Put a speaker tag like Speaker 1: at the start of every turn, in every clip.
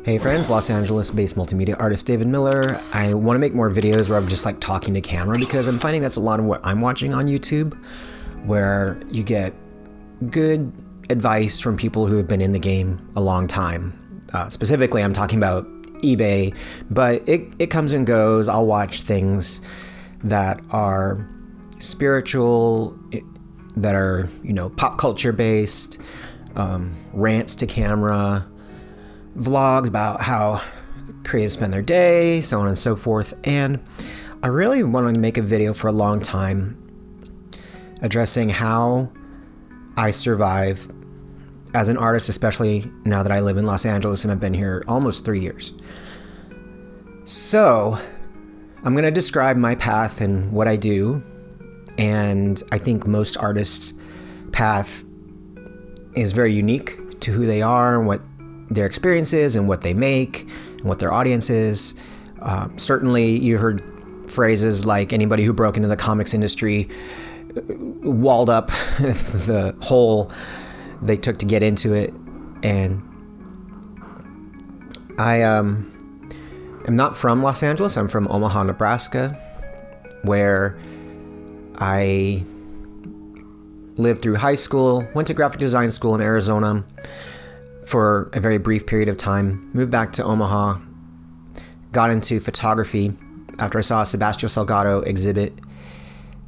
Speaker 1: Hey friends, Los Angeles-based multimedia artist David Miller. I want to make more videos where I'm just like talking to camera because I'm finding that's a lot of what I'm watching on YouTube, where you get good advice from people who have been in the game a long time. Specifically, I'm talking about eBay, but it comes and goes. I'll watch things that are spiritual, that are, pop culture based, rants to camera, vlogs about how creatives spend their day, so on and so forth. And I really wanted to make a video for a long time addressing how I survive as an artist, especially now that I live in Los Angeles and I've been here almost 3 years. So I'm going to describe my path and what I do. And I think most artists' path is very unique to who they are and what their experience is and what they make and what their audience is. Certainly you heard phrases like anybody who broke into the comics industry walled up the hole they took to get into it. And I am not from Los Angeles. I'm from Omaha, Nebraska, where I lived through high school, went to graphic design school in Arizona for a very brief period of time, moved back to Omaha, got into photography after I saw a Sebastião Salgado exhibit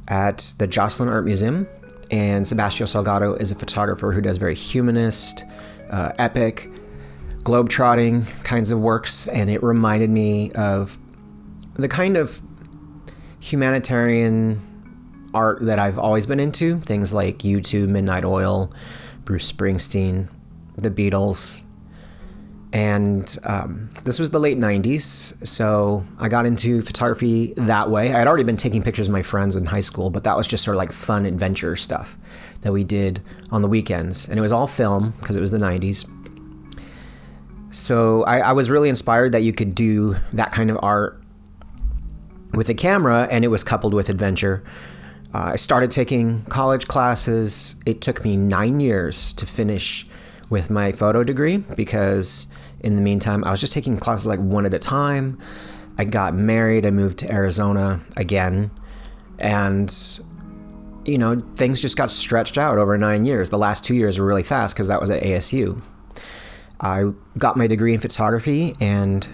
Speaker 1: at the Jocelyn Art Museum. And Sebastião Salgado is a photographer who does very humanist, epic, globe-trotting kinds of works. And it reminded me of the kind of humanitarian art that I've always been into. Things like U2, Midnight Oil, Bruce Springsteen, the Beatles. And this was the late 90s, so I got into photography that way. I had already been taking pictures of my friends in high school, but that was just sort of like fun adventure stuff that we did on the weekends. And it was all film because it was the 90s. So I was really inspired that you could do that kind of art with a camera, and it was coupled with adventure. I started taking college classes. It took me 9 years to finish with my photo degree because in the meantime, I was just taking classes like one at a time. I got married. I moved to Arizona again. And, things just got stretched out over 9 years. The last 2 years were really fast because that was at ASU. I got my degree in photography, and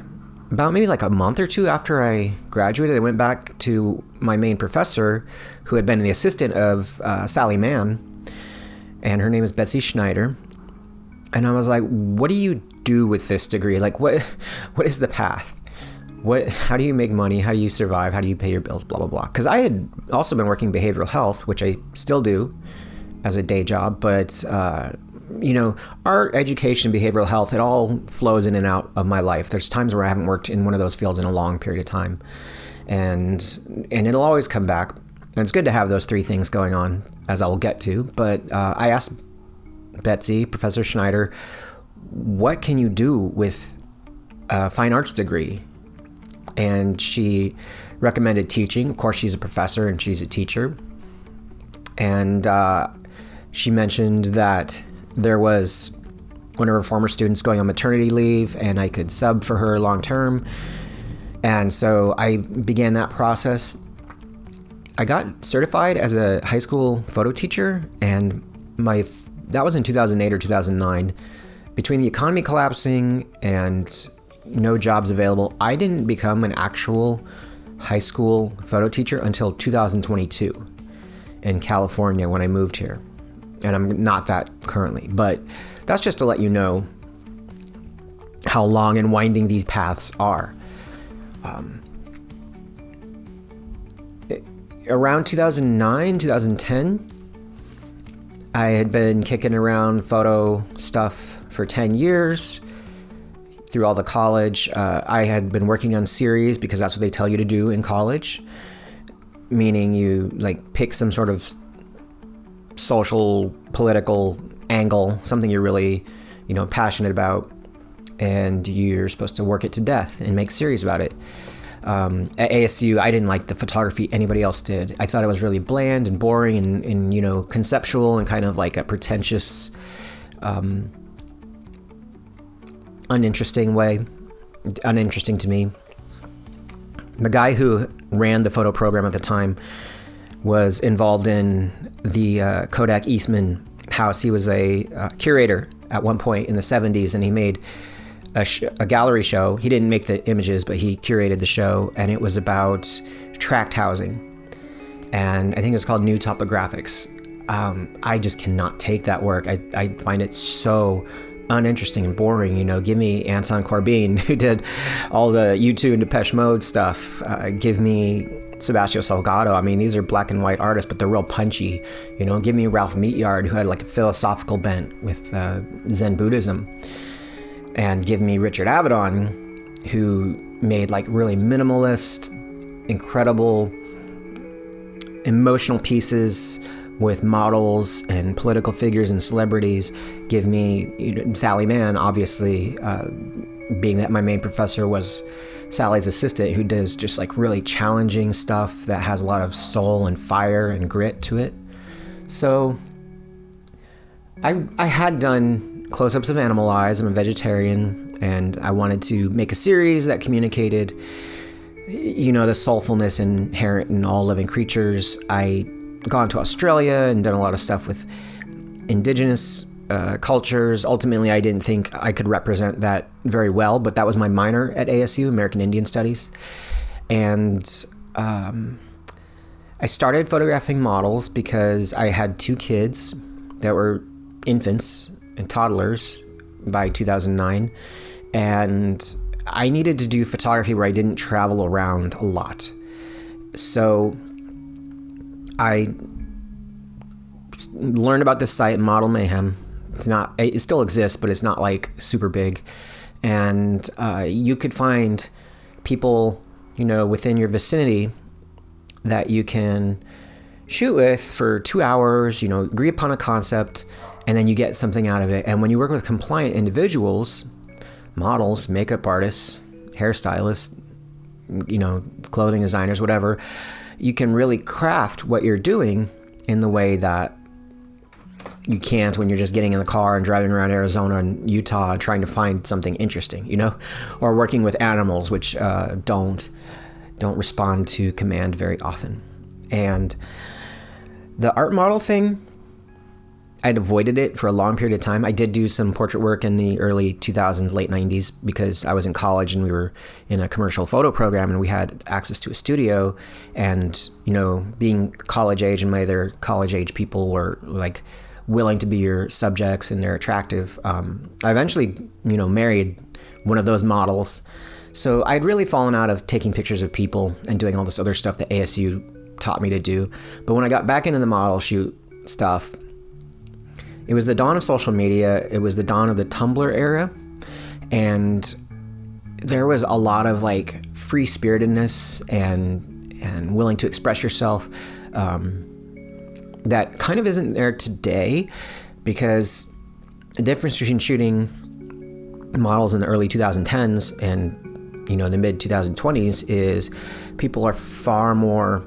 Speaker 1: about maybe like a month or two after I graduated, I went back to my main professor, who had been the assistant of Sally Mann, and her name is Betsy Schneider. And I was like, what do you do with this degree? Like, what is the path? How do you make money? How do you survive? How do you pay your bills? Blah, blah, blah. Because I had also been working behavioral health, which I still do as a day job. But, art, education, behavioral health, it all flows in and out of my life. There's times where I haven't worked in one of those fields in a long period of time. And it'll always come back. And it's good to have those three things going on, as I will get to. But I asked Betsy, Professor Schneider, what can you do with a fine arts degree? And she recommended teaching. Of course, she's a professor and she's a teacher. And she mentioned that there was one of her former students going on maternity leave and I could sub for her long term. And so I began that process. I got certified as a high school photo teacher, and that was in 2008 or 2009. Between the economy collapsing and no jobs available, I didn't become an actual high school photo teacher until 2022 in California when I moved here. And I'm not that currently, but that's just to let you know how long and winding these paths are. Around 2009, 2010, I had been kicking around photo stuff for 10 years through all the college. I had been working on series because that's what they tell you to do in college, meaning you pick some sort of social, political angle, something you're really, passionate about, and you're supposed to work it to death and make series about it. At ASU, I didn't like the photography anybody else did. I thought it was really bland and boring and conceptual and kind of like a pretentious uninteresting to me. The guy who ran the photo program at the time was involved in the Kodak Eastman house. He was a curator at one point in the 70s, and he made a gallery show. He didn't make the images, but he curated the show, and it was about tract housing. And I think it's called New Topographics. I just cannot take that work. I find it so uninteresting and boring. Give me Anton Corbijn, who did all the U2 and Depeche Mode stuff. Give me Sebastião Salgado. I mean, these are black and white artists, but they're real punchy. Give me Ralph Meatyard, who had like a philosophical bent with Zen Buddhism. And give me Richard Avedon, who made like really minimalist, incredible, emotional pieces with models and political figures and celebrities. Give me Sally Mann, obviously, being that my main professor was Sally's assistant, who does just like really challenging stuff that has a lot of soul and fire and grit to it. So I had done close-ups of animal eyes. I'm a vegetarian, and I wanted to make a series that communicated the soulfulness inherent in all living creatures. I gone to Australia and done a lot of stuff with indigenous cultures. Ultimately, I didn't think I could represent that very well, but that was my minor at ASU, American Indian Studies. And I started photographing models because I had 2 kids that were infants and toddlers by 2009. And I needed to do photography where I didn't travel around a lot. So I learned about this site, Model Mayhem. It still exists, but it's not like super big. And you could find people, within your vicinity that you can shoot with for 2 hours, agree upon a concept, and then you get something out of it. And when you work with compliant individuals, models, makeup artists, hairstylists, clothing designers, whatever, you can really craft what you're doing in the way that you can't when you're just getting in the car and driving around Arizona and Utah and trying to find something interesting, or working with animals, which don't respond to command very often. And the art model thing, I'd avoided it for a long period of time. I did do some portrait work in the early 2000s, late 90s, because I was in college and we were in a commercial photo program and we had access to a studio. And, being college age and my other college age people were like willing to be your subjects and they're attractive. I eventually, married one of those models. So I'd really fallen out of taking pictures of people and doing all this other stuff that ASU taught me to do. But when I got back into the model shoot stuff, it was the dawn of social media. It was the dawn of the Tumblr era. And there was a lot of like free-spiritedness and willing to express yourself that kind of isn't there today, because the difference between shooting models in the early 2010s and the mid 2020s is people are far more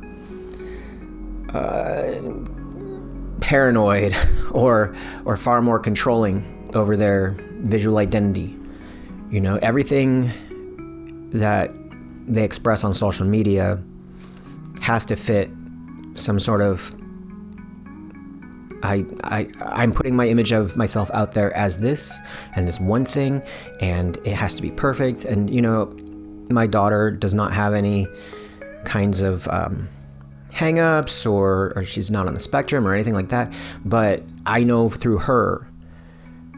Speaker 1: paranoid or far more controlling over their visual identity. Everything that they express on social media has to fit some sort of I'm putting my image of myself out there as this and this one thing, and it has to be perfect. And my daughter does not have any kinds of hang-ups or she's not on the spectrum or anything like that, but I know through her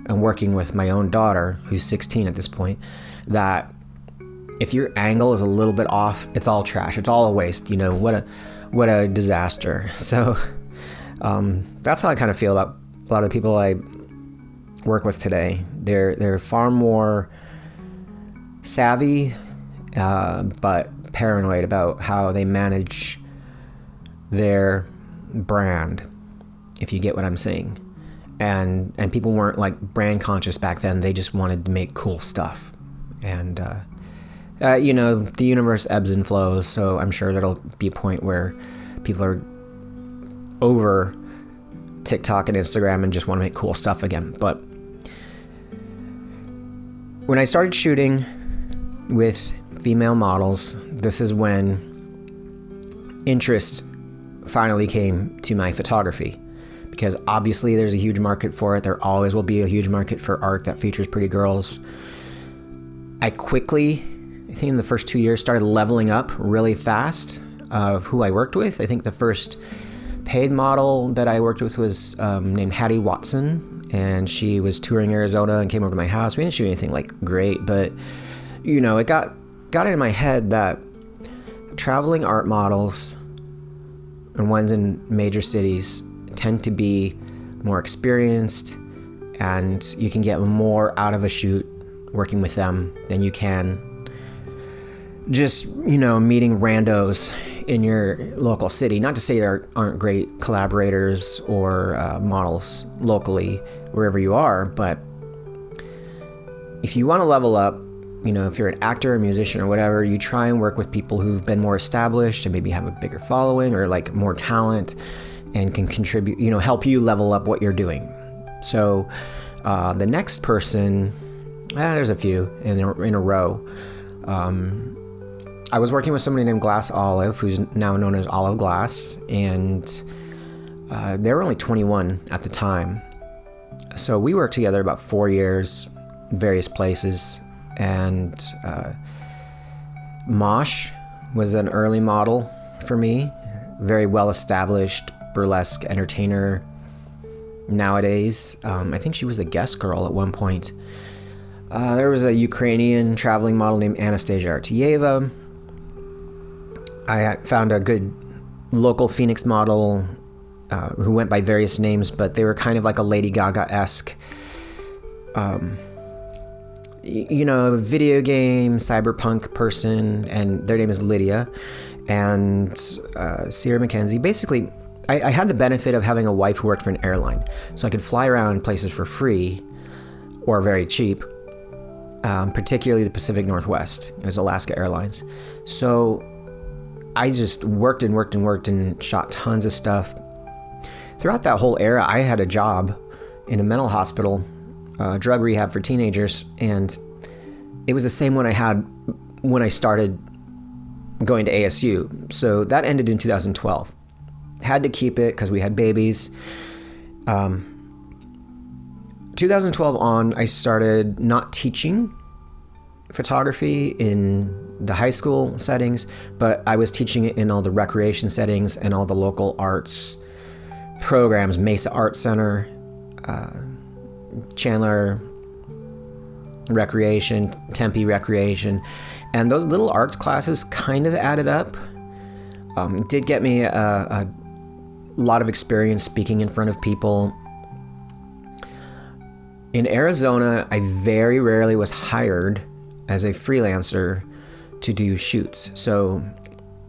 Speaker 1: and working with my own daughter, who's 16 at this point, that if your angle is a little bit off, it's all trash, it's all a waste. What a disaster. So that's how I kind of feel about a lot of the people I work with today. They're far more savvy but paranoid about how they manage their brand, if you get what I'm saying. And people weren't like brand conscious back then. They just wanted to make cool stuff. And the universe ebbs and flows, so I'm sure there'll be a point where people are over TikTok and Instagram and just want to make cool stuff again. But when I started shooting with female models, this is when interest finally came to my photography, because obviously there's a huge market for it. There always will be a huge market for art that features pretty girls. I quickly, I think in the first 2 years, started leveling up really fast of who I worked with. I think the first paid model that I worked with was named Hattie Watson, and she was touring Arizona and came over to my house. We didn't shoot anything like great, but you know, it got into my head that traveling art models and ones in major cities tend to be more experienced, and you can get more out of a shoot working with them than you can just, you know, meeting randos in your local city. Not to say there aren't great collaborators or models locally wherever you are, but if you want to level up, you know, if you're an actor or musician or whatever, you try and work with people who've been more established and maybe have a bigger following or like more talent and can contribute, you know, help you level up what you're doing. So the next person, there's a few in a row. I was working with somebody named Glass Olive, who's now known as Olive Glass, and they were only 21 at the time. So we worked together about 4 years, various places, and Mosh was an early model for me, very well-established burlesque entertainer nowadays. I think she was a guest girl at one point. There was a Ukrainian traveling model named Anastasia Artieva. I found a good local Phoenix model who went by various names, but they were kind of like a Lady Gaga-esque, you know, video game cyberpunk person, and their name is Lydia. And Sierra McKenzie. Basically, I had the benefit of having a wife who worked for an airline, so I could fly around places for free or very cheap, particularly the Pacific Northwest. It was Alaska Airlines. So I just worked and shot tons of stuff. Throughout that whole era, I had a job in a mental hospital, drug rehab for teenagers, and it was the same one I had when I started going to ASU. So that ended in 2012. Had to keep it because we had babies. 2012 on, I started not teaching photography in the high school settings, but I was teaching it in all the recreation settings and all the local arts programs, Mesa Art Center, Chandler Recreation, Tempe Recreation, and those little arts classes kind of added up. It did get me a lot of experience speaking in front of people. In Arizona, I very rarely was hired as a freelancer to do shoots. So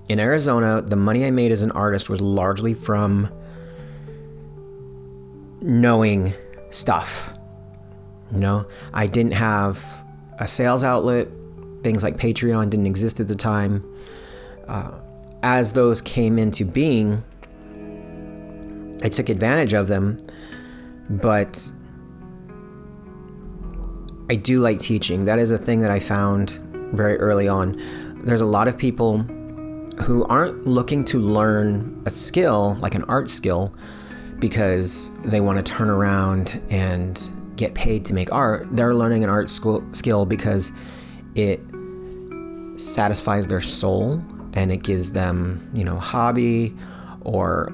Speaker 1: in Arizona, the money I made as an artist was largely from knowing stuff. You know, I didn't have a sales outlet. Things like Patreon didn't exist at the time. As those came into being, I took advantage of them, but I do like teaching. That is a thing that I found very early on. There's a lot of people who aren't looking to learn a skill, like an art skill, because they want to turn around and get paid to make art. They're learning an art skill because it satisfies their soul and it gives them, you know, hobby, or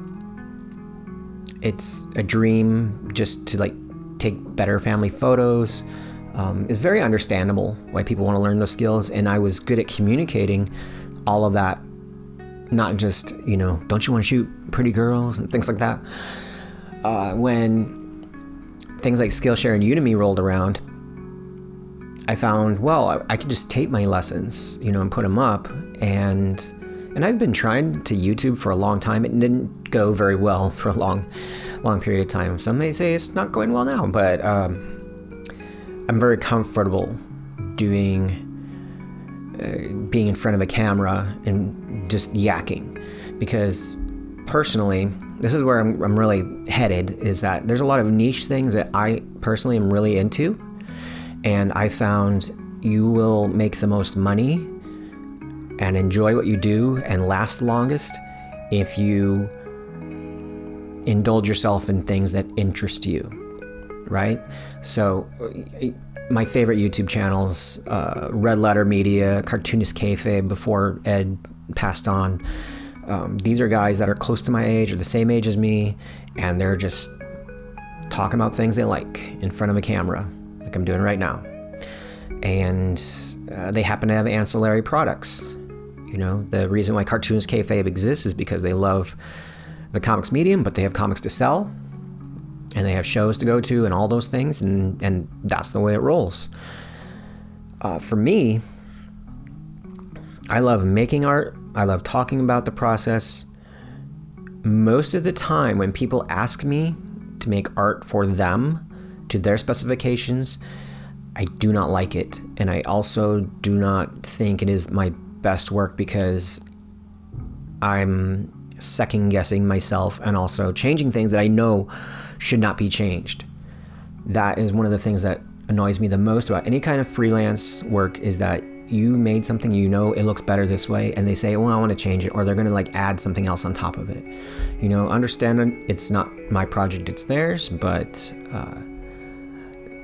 Speaker 1: it's a dream just to like take better family photos. It's very understandable why people want to learn those skills, and I was good at communicating all of that. Not just, you know, don't you want to shoot pretty girls and things like that. When things like Skillshare and Udemy rolled around, I found, well, I could just tape my lessons, you know, and put them up. And I've been trying to YouTube for a long time. It didn't go very well for a long period of time. Some may say it's not going well now, but I'm very comfortable doing, being in front of a camera and just yakking, because personally, this is where I'm really headed, is that there's a lot of niche things that I personally am really into, And I found you will make the most money and enjoy what you do and last longest if you indulge yourself in things that interest you, right? So my favorite YouTube channels, Red Letter Media, Cartoonist Kayfabe before Ed passed on. These are guys that are close to my age or the same age as me, and they're just talking about things they like in front of a camera, like I'm doing right now. And they happen to have ancillary products. You know, the reason why Cartoonist Kayfabe exists is because they love the comics medium, but they have comics to sell, and they have shows to go to and all those things, and that's the way it rolls. For me, I love making art. I love talking about the process. Most of the time when people ask me to make art for them to their specifications, I do not like it. And I also do not think it is my best work because I'm second guessing myself and also changing things that I know should not be changed. That is one of the things that annoys me the most about any kind of freelance work, is that you made something, you know it looks better this way, and they say, well, I want to change it, or they're going to like add something else on top of it. You know, understand it's not my project, it's theirs, but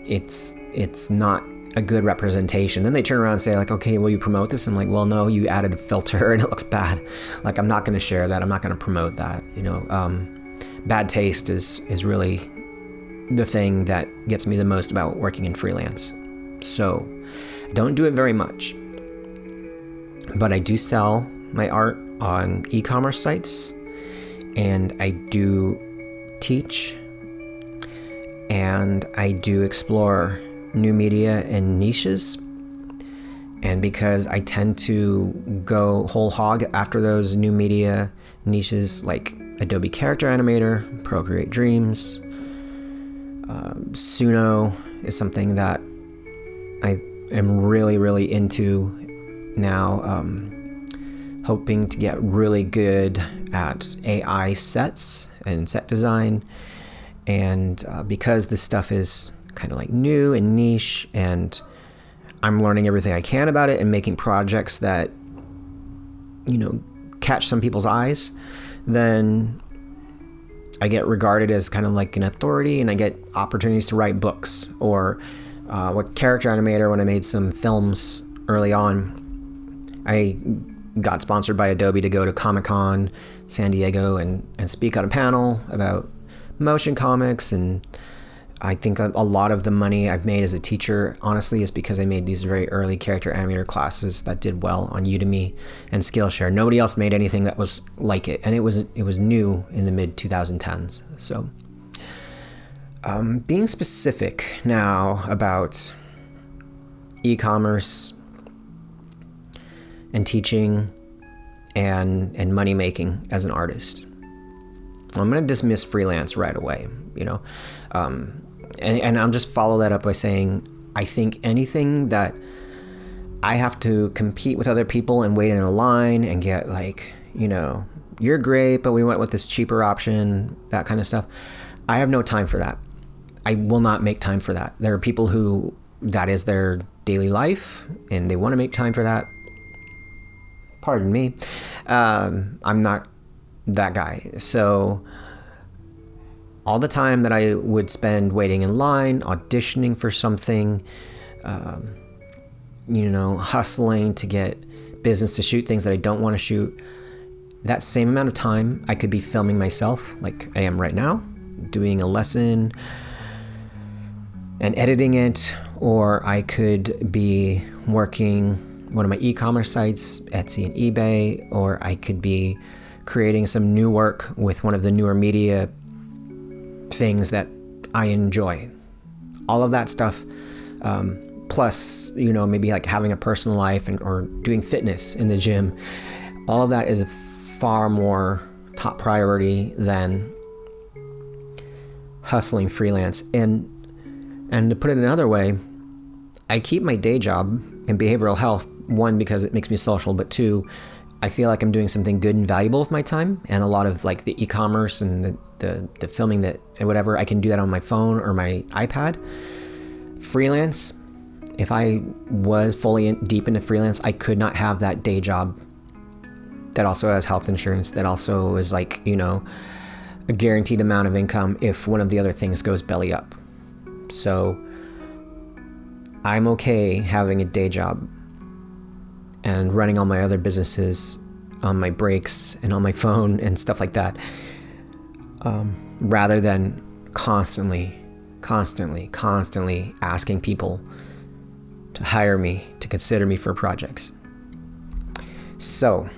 Speaker 1: it's not a good representation. Then they turn around and say like, okay, will you promote this? I'm like, well, no, you added a filter and it looks bad. Like, I'm not going to share that. I'm not going to promote that. You know, bad taste is really the thing that gets me the most about working in freelance. So I don't do it very much, but I do sell my art on e-commerce sites, and I do teach, and I do explore new media and niches. And because I tend to go whole hog after those new media niches like Adobe Character Animator, Procreate Dreams, Suno is something that I am really, really into now, hoping to get really good at AI sets and set design. And because this stuff is kind of like new and niche, and I'm learning everything I can about it and making projects that, you know, catch some people's eyes, then I get regarded as kind of like an authority, and I get opportunities to write books. Or with Character Animator, when I made some films early on, I got sponsored by Adobe to go to Comic-Con San Diego and speak on a panel about motion comics. And I think a lot of the money I've made as a teacher, honestly, is because I made these very early Character Animator classes that did well on Udemy and Skillshare. Nobody else made anything that was like it, and it was new in the mid 2010s. So, being specific now about e-commerce and teaching and money making as an artist, I'm going to dismiss freelance right away. You know. And I'll just follow that up by saying, I think anything that I have to compete with other people and wait in a line and get like, you know, you're great, but we went with this cheaper option, that kind of stuff. I have no time for that. I will not make time for that. There are people who that is their daily life and they want to make time for that. Pardon me. I'm not that guy. So all the time that I would spend waiting in line, auditioning for something, you know, hustling to get business to shoot things that I don't want to shoot, that same amount of time I could be filming myself like I am right now, doing a lesson and editing it, or I could be working one of my e-commerce sites, Etsy and eBay, or I could be creating some new work with one of the newer media things that I enjoy. All of that stuff, plus, you know, maybe like having a personal life or doing fitness in the gym, all of that is a far more top priority than hustling freelance. And to put it another way, I keep my day job in behavioral health, one, because it makes me social, but two, I feel like I'm doing something good and valuable with my time. And a lot of like the e-commerce and the filming that and whatever, I can do that on my phone or my iPad. Freelance, If I was fully deep into freelance, I could not have that day job that also has health insurance, that also is like, a guaranteed amount of income if one of the other things goes belly up. So I'm okay having a day job and running all my other businesses on my breaks and on my phone and stuff like that, rather than constantly asking people to hire me, to consider me for projects. So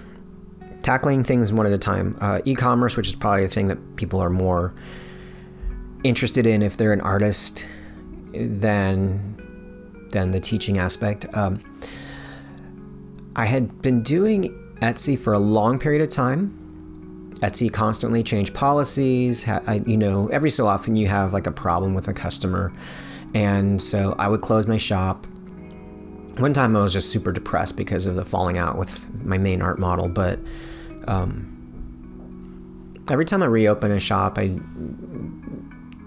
Speaker 1: tackling things one at a time. E-commerce, which is probably the thing that people are more interested in if they're an artist than the teaching aspect. I had been doing Etsy for a long period of time. Etsy constantly changed policies. Every so often you have like a problem with a customer. And so I would close my shop. One time I was just super depressed because of the falling out with my main art model. But every time I reopen a shop, I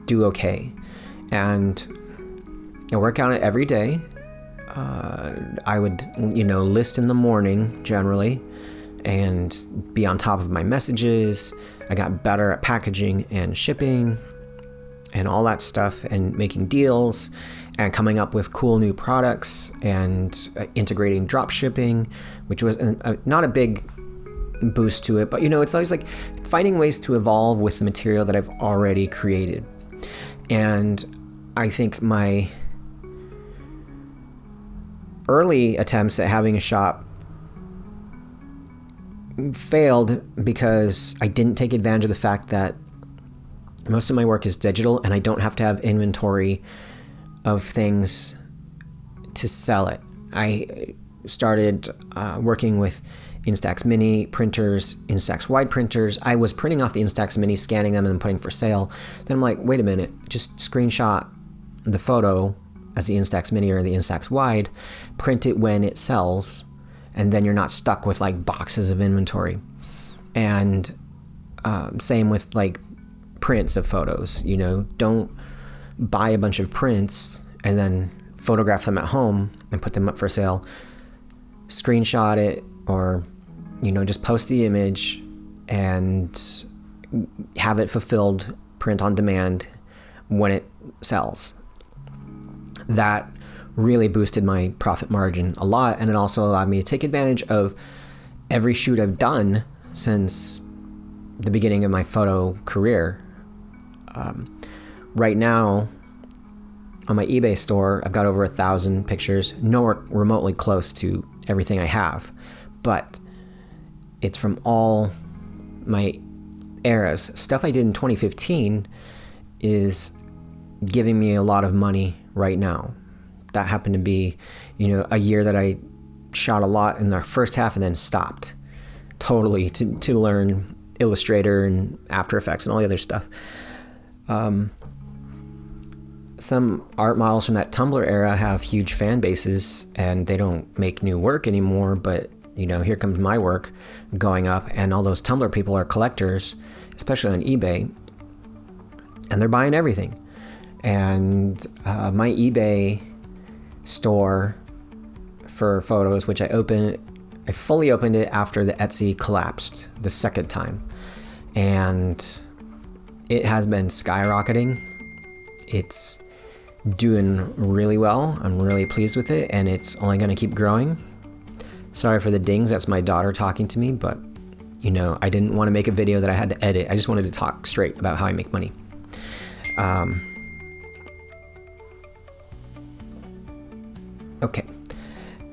Speaker 1: do okay. And I work on it every day. I would, list in the morning generally and be on top of my messages. I got better at packaging and shipping and all that stuff, and making deals and coming up with cool new products and integrating drop shipping, which was not a big boost to it, but it's always like finding ways to evolve with the material that I've already created. And I think my early attempts at having a shop failed because I didn't take advantage of the fact that most of my work is digital and I don't have to have inventory of things to sell it. I started working with Instax Mini printers, Instax Wide printers. I was printing off the Instax Mini, scanning them, and then putting for sale. Then I'm like, wait a minute, just screenshot the photo as the Instax Mini or the Instax Wide, print it when it sells, and then you're not stuck with like boxes of inventory. And same with like prints of photos. Don't buy a bunch of prints and then photograph them at home and put them up for sale. Screenshot it, or just post the image and have it fulfilled, print on demand when it sells. That really boosted my profit margin a lot, and it also allowed me to take advantage of every shoot I've done since the beginning of my photo career. Right now, on my eBay store, I've got over 1,000 pictures, nowhere remotely close to everything I have, but it's from all my eras. Stuff I did in 2015 is giving me a lot of money right now. That happened to be, a year that I shot a lot in the first half and then stopped totally to learn Illustrator and After Effects and all the other stuff. Some art models from that Tumblr era have huge fan bases and they don't make new work anymore, but here comes my work going up, and all those Tumblr people are collectors, especially on eBay, and they're buying everything. And my eBay store for photos, which I fully opened it after the Etsy collapsed the second time, and it has been skyrocketing. It's doing really well. I'm really pleased with it, and it's only going to keep growing. Sorry for the dings. That's my daughter talking to me, but I didn't want to make a video that I had to edit. I just wanted to talk straight about how I make money. Okay.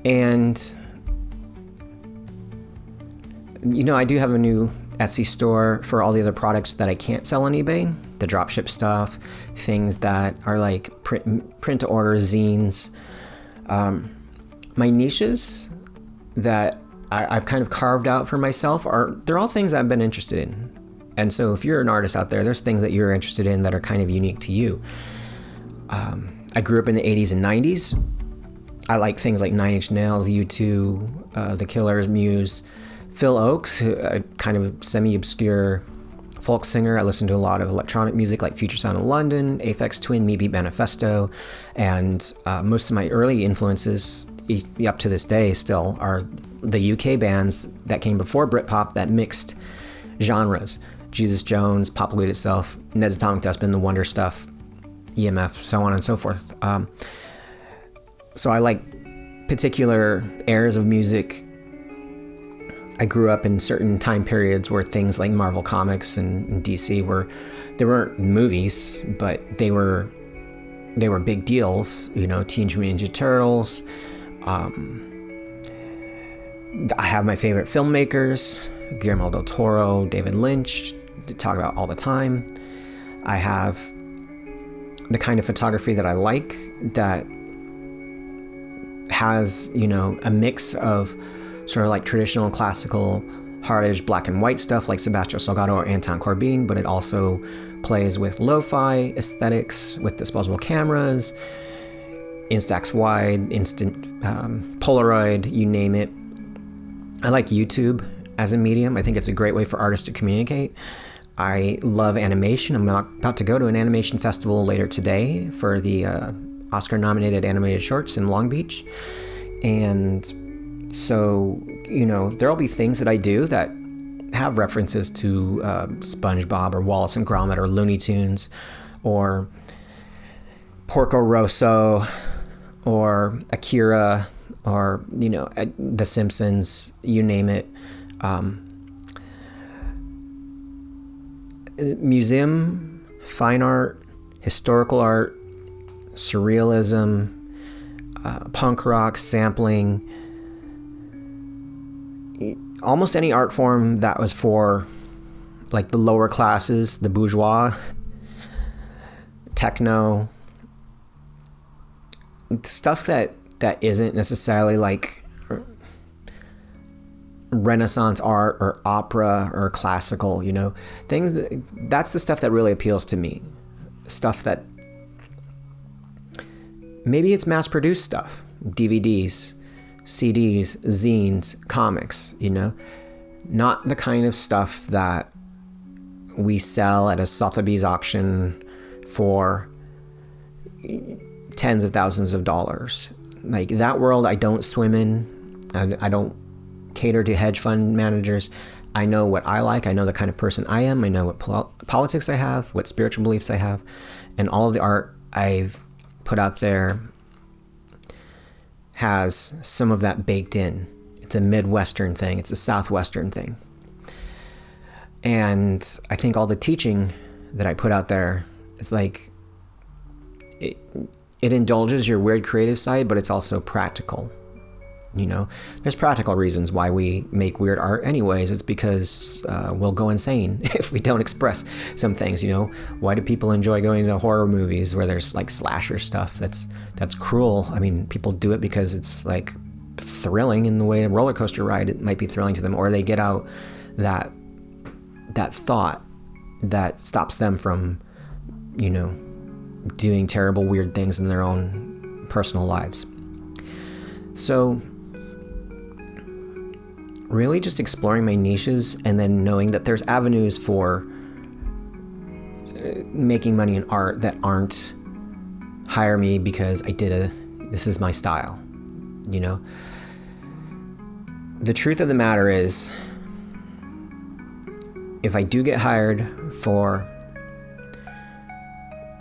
Speaker 1: And I do have a new Etsy store for all the other products that I can't sell on eBay, the dropship stuff, things that are like print to order, zines. My niches that I've kind of carved out for myself they're all things I've been interested in. And so if you're an artist out there, there's things that you're interested in that are kind of unique to you. I grew up in the 80s and 90s. I like things like Nine Inch Nails, U2, The Killers, Muse, Phil Oakes, a kind of semi-obscure folk singer. I listened to a lot of electronic music like Future Sound of London, Aphex Twin, Me Beat Manifesto, and most of my early influences up to this day still are the UK bands that came before Britpop that mixed genres. Jesus Jones, Populate Itself, Ned's Atomic Dustbin, The Wonder Stuff, EMF, so on and so forth. So I like particular eras of music. I grew up in certain time periods where things like Marvel Comics and DC there weren't movies, but they were big deals. Teenage Mutant Ninja Turtles. I have my favorite filmmakers, Guillermo del Toro, David Lynch, to talk about all the time. I have the kind of photography that I like that has, a mix of sort of like traditional classical hard edge black and white stuff like Sebastião Salgado or Anton Corbijn, but it also plays with lo-fi aesthetics, with disposable cameras, Instax wide, instant Polaroid, you name it. I like YouTube as a medium. I think it's a great way for artists to communicate. I love animation. I'm about to go to an animation festival later today for the Oscar-nominated animated shorts in Long Beach. And so, there'll be things that I do that have references to SpongeBob or Wallace and Gromit or Looney Tunes or Porco Rosso or Akira or, The Simpsons, you name it. Museum, fine art, historical art, surrealism, punk rock, sampling, almost any art form that was for like the lower classes, the bourgeois, techno, stuff that isn't necessarily like Renaissance art or opera or classical, things that's the stuff that really appeals to me. Stuff that maybe it's mass-produced stuff, DVDs, CDs, zines, comics, not the kind of stuff that we sell at a Sotheby's auction for tens of thousands of dollars. Like that world I don't swim in. I don't cater to hedge fund managers. I know what I like. I know the kind of person I am. I know what politics I have, what spiritual beliefs I have, and all of the art I've put out there has some of that baked in. It's a Midwestern thing. It's a Southwestern thing. And I think all the teaching that I put out there is like, it indulges your weird creative side, but it's also practical. There's practical reasons why we make weird art anyways. It's because we'll go insane if we don't express some things. Why do people enjoy going to horror movies where there's like slasher stuff? That's cruel. I mean, people do it because it's like thrilling in the way a roller coaster ride, it might be thrilling to them, or they get out that thought that stops them from, doing terrible, weird things in their own personal lives. So really just exploring my niches and then knowing that there's avenues for making money in art that aren't hire me because this is my style. The truth of the matter is, if I do get hired for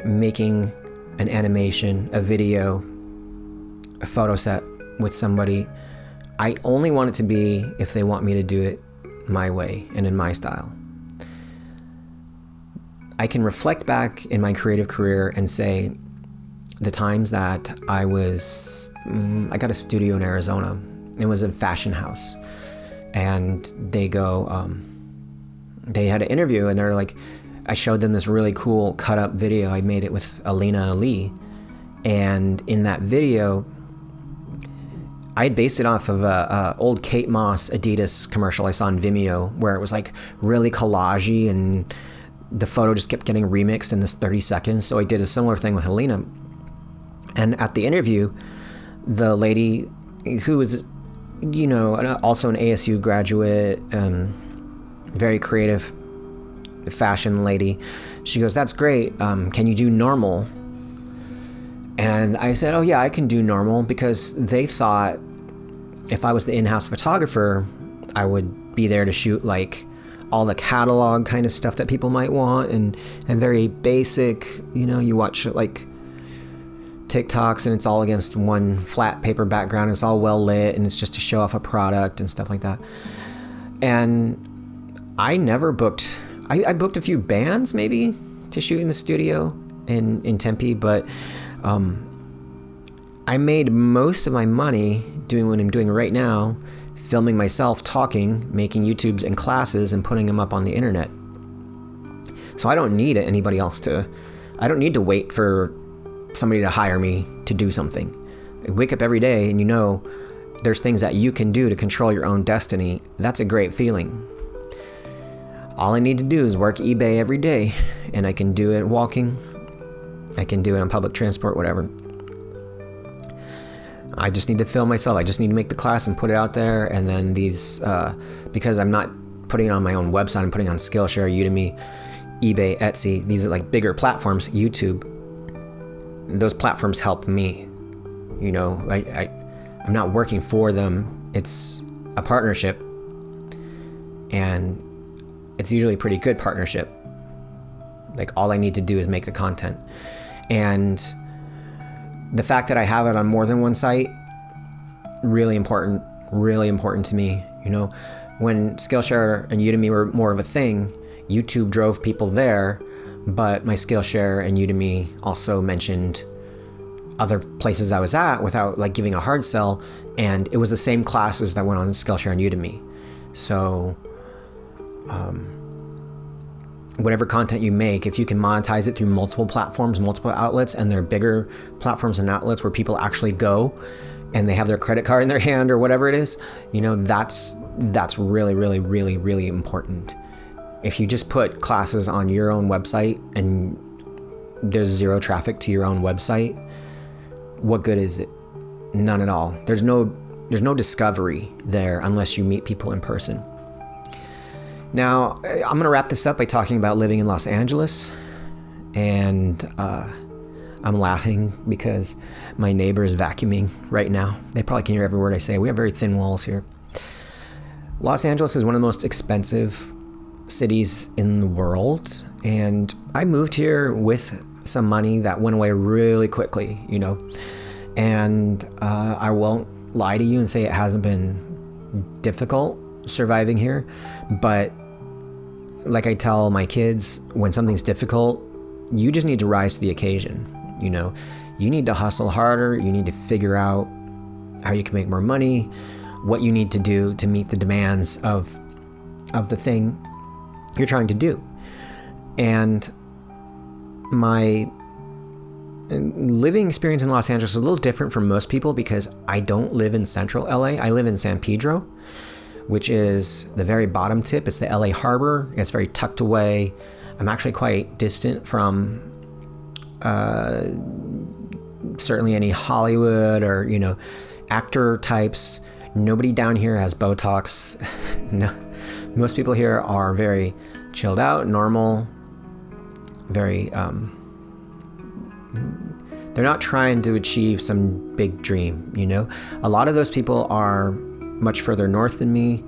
Speaker 1: making an animation, a video, a photo set with somebody, I only want it to be if they want me to do it my way and in my style. I can reflect back in my creative career and say the times that I got a studio in Arizona. It was a fashion house, and they had an interview, and they're like, I showed them this really cool cut up video. I made it with Alina Ali, and in that video, I had based it off of a old Kate Moss Adidas commercial I saw on Vimeo, where it was like really collagey and the photo just kept getting remixed in this 30 seconds. So I did a similar thing with Helena. And at the interview, the lady who was, also an ASU graduate, very creative fashion lady. She goes, "That's great. Can you do normal?" And I said, "Oh yeah, I can do normal," because they thought if I was the in-house photographer, I would be there to shoot like all the catalog kind of stuff that people might want, and very basic, you watch like TikToks and it's all against one flat paper background, it's all well lit, and it's just to show off a product and stuff like that. And I never booked, I booked a few bands maybe to shoot in the studio in Tempe, but I made most of my money doing what I'm doing right now, filming myself talking, making YouTubes and classes and putting them up on the internet. So I don't need anybody else I don't need to wait for somebody to hire me to do something. I wake up every day and there's things that you can do to control your own destiny. That's a great feeling. All I need to do is work eBay every day, and I can do it walking. I can do it on public transport, whatever. I just need to film myself. I just need to make the class and put it out there. And then these, because I'm not putting it on my own website, I'm putting it on Skillshare, Udemy, eBay, Etsy. These are like bigger platforms, YouTube. Those platforms help me. I'm not working for them. It's a partnership. And it's usually a pretty good partnership. Like all I need to do is make the content. And the fact that I have it on more than one site, really important to me. When Skillshare and Udemy were more of a thing, YouTube drove people there, but my Skillshare and Udemy also mentioned other places I was at without like giving a hard sell, and it was the same classes that went on Skillshare and Udemy. So whatever content you make, if you can monetize it through multiple platforms, multiple outlets, and they're bigger platforms and outlets where people actually go and they have their credit card in their hand or whatever it is, that's really, really, really, really important. If you just put classes on your own website and there's zero traffic to your own website, what good is it? None at all. There's no discovery there unless you meet people in person. Now, I'm going to wrap this up by talking about living in Los Angeles. And I'm laughing because my neighbor is vacuuming right now. They probably can hear every word I say. We have very thin walls here. Los Angeles is one of the most expensive cities in the world. And I moved here with some money that went away really quickly, And I won't lie to you and say it hasn't been difficult surviving here. But like I tell my kids, when something's difficult, you just need to rise to the occasion. You need to hustle harder. You need to figure out how you can make more money, what you need to do to meet the demands of the thing you're trying to do. And my living experience in Los Angeles is a little different from most people because I don't live in central LA. I live in San Pedro, which is the very bottom tip. It's the LA harbor. It's very tucked away. I'm actually quite distant from certainly any Hollywood or, actor types. Nobody down here has Botox. No, most people here are very chilled out, normal, very, they're not trying to achieve some big dream, A lot of those people are much further north than me,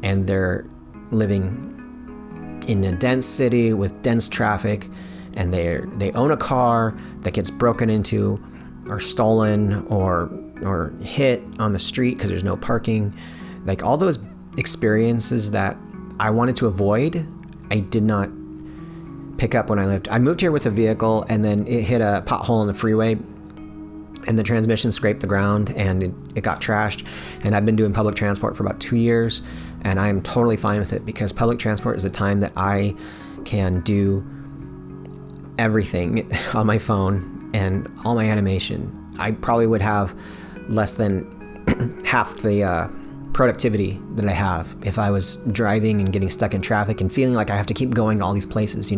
Speaker 1: and they're living in a dense city with dense traffic, and they own a car that gets broken into or stolen or hit on the street because there's no parking. Like all those experiences that I wanted to avoid, I did not pick up when I moved here with a vehicle, and then it hit a pothole in the freeway and the transmission scraped the ground and it got trashed. And I've been doing public transport for about 2 years, and I am totally fine with it because public transport is the time that I can do everything on my phone and all my animation. I probably would have less than half the productivity that I have if I was driving and getting stuck in traffic and feeling like I have to keep going to all these places.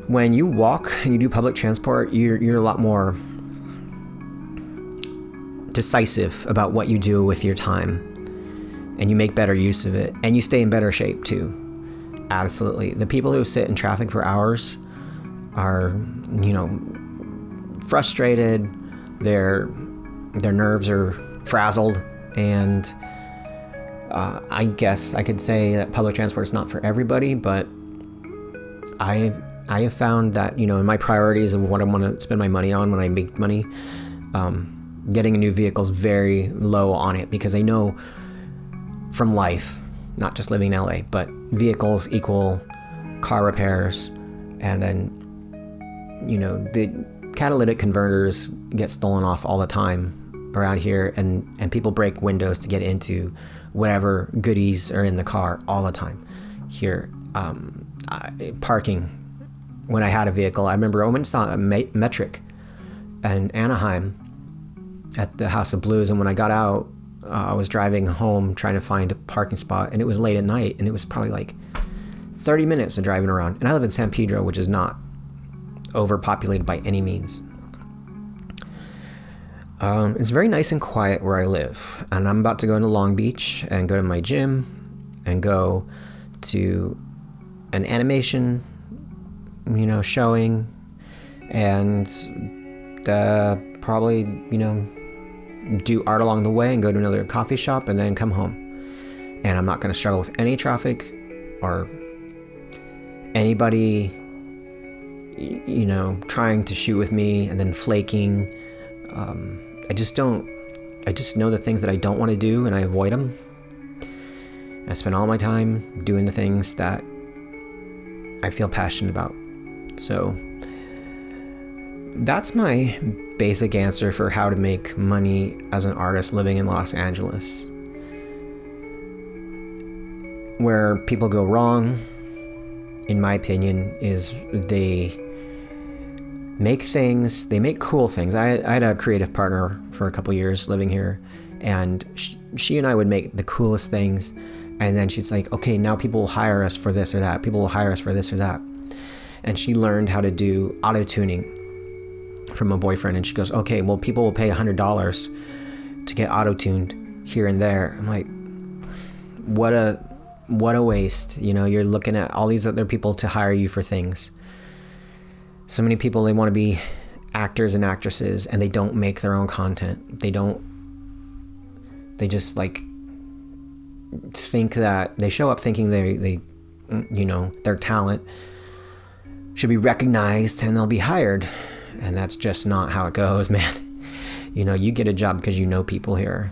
Speaker 1: When you walk and you do public transport, you're a lot more decisive about what you do with your time, and you make better use of it, and you stay in better shape too. Absolutely. The people who sit in traffic for hours are, frustrated. Their nerves are frazzled, and I guess I could say that public transport is not for everybody, but I have found that, in my priorities of what I want to spend my money on when I make money, getting a new vehicle is very low on it, because I know from life, not just living in LA, but vehicles equal car repairs, and then, the catalytic converters get stolen off all the time around here, and people break windows to get into whatever goodies are in the car all the time here. Parking, when I had a vehicle, I remember I went and saw a Metric in Anaheim at the House of Blues, and when I got out, I was driving home trying to find a parking spot, and it was late at night, and it was probably like 30 minutes of driving around. And I live in San Pedro, which is not overpopulated by any means. It's very nice and quiet where I live, and I'm about to go into Long Beach and go to my gym and go to an animation, showing, and probably, do art along the way and go to another coffee shop and then come home. And I'm not going to struggle with any traffic or anybody, trying to shoot with me and then flaking. I just know the things that I don't want to do, and I avoid them. I spend all my time doing the things that I feel passionate about. So that's my basic answer for how to make money as an artist living in Los Angeles. Where people go wrong, in my opinion, is they make cool things. I had a creative partner for a couple years living here, and she and I would make the coolest things, and then she's like, okay, now people will hire us for this or that. People will hire us for this or that. And she learned how to do auto-tuning from a boyfriend, and she goes, okay, well, people will pay $100 to get auto-tuned here and there. I'm like, what a waste. You're looking at all these other people to hire you for things. So many people, they want to be actors and actresses, and they don't make their own content. They just think that they show up thinking they their talent should be recognized and they'll be hired. And that's just not how it goes, man. You get a job because you know people here,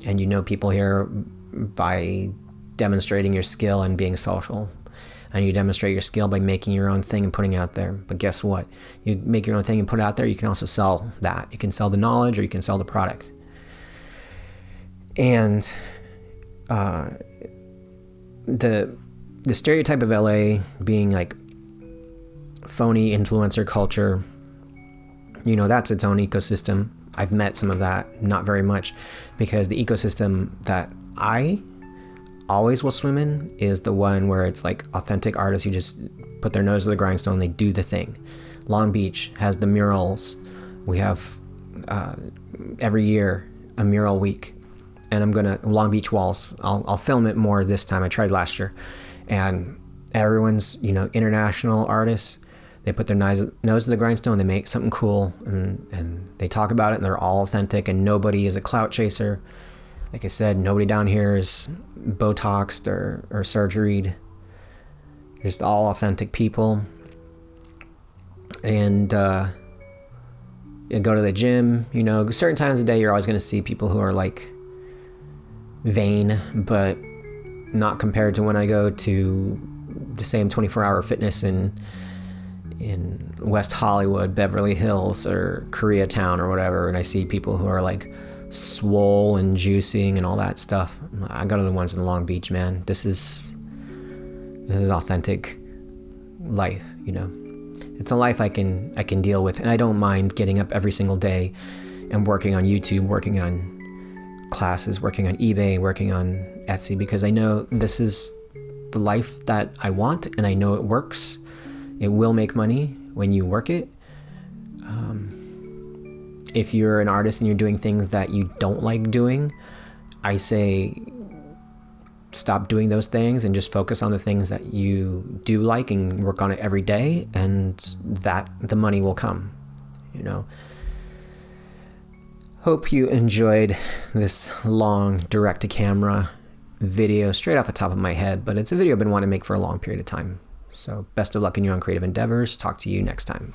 Speaker 1: and you know people here by demonstrating your skill and being social. And you demonstrate your skill by making your own thing and putting it out there. But guess what? You make your own thing and put it out there, you can also sell that. You can sell the knowledge, or you can sell the product. And the stereotype of LA being like phony influencer culture, that's its own ecosystem. I've met some of that, not very much, because the ecosystem that I always will swim in is the one where it's like authentic artists who just put their nose to the grindstone, they do the thing. Long Beach has the murals. We have every year a mural week, and I'm gonna Long Beach walls. I'll film it more this time. I tried last year, and everyone's international artists. They put their nose to the grindstone. They make something cool, and they talk about it, and they're all authentic, and nobody is a clout chaser. Like I said, nobody down here is Botoxed or surgeried. Just all authentic people. And you go to the gym, certain times of the day you're always going to see people who are like vain, but not compared to when I go to the same 24-hour fitness in West Hollywood, Beverly Hills, or Koreatown or whatever, and I see people who are like swole and juicing and all that stuff. I go to the ones in Long Beach, man. This is authentic life, It's a life I can deal with, and I don't mind getting up every single day and working on YouTube, working on classes, working on eBay, working on Etsy, because I know this is the life that I want, and I know it works. It will make money when you work it. If you're an artist and you're doing things that you don't like doing, I say stop doing those things and just focus on the things that you do like and work on it every day, and that the money will come, you know. Hope you enjoyed this long direct-to-camera video straight off the top of my head, but it's a video I've been wanting to make for a long period of time. So best of luck in your own creative endeavors. Talk to you next time.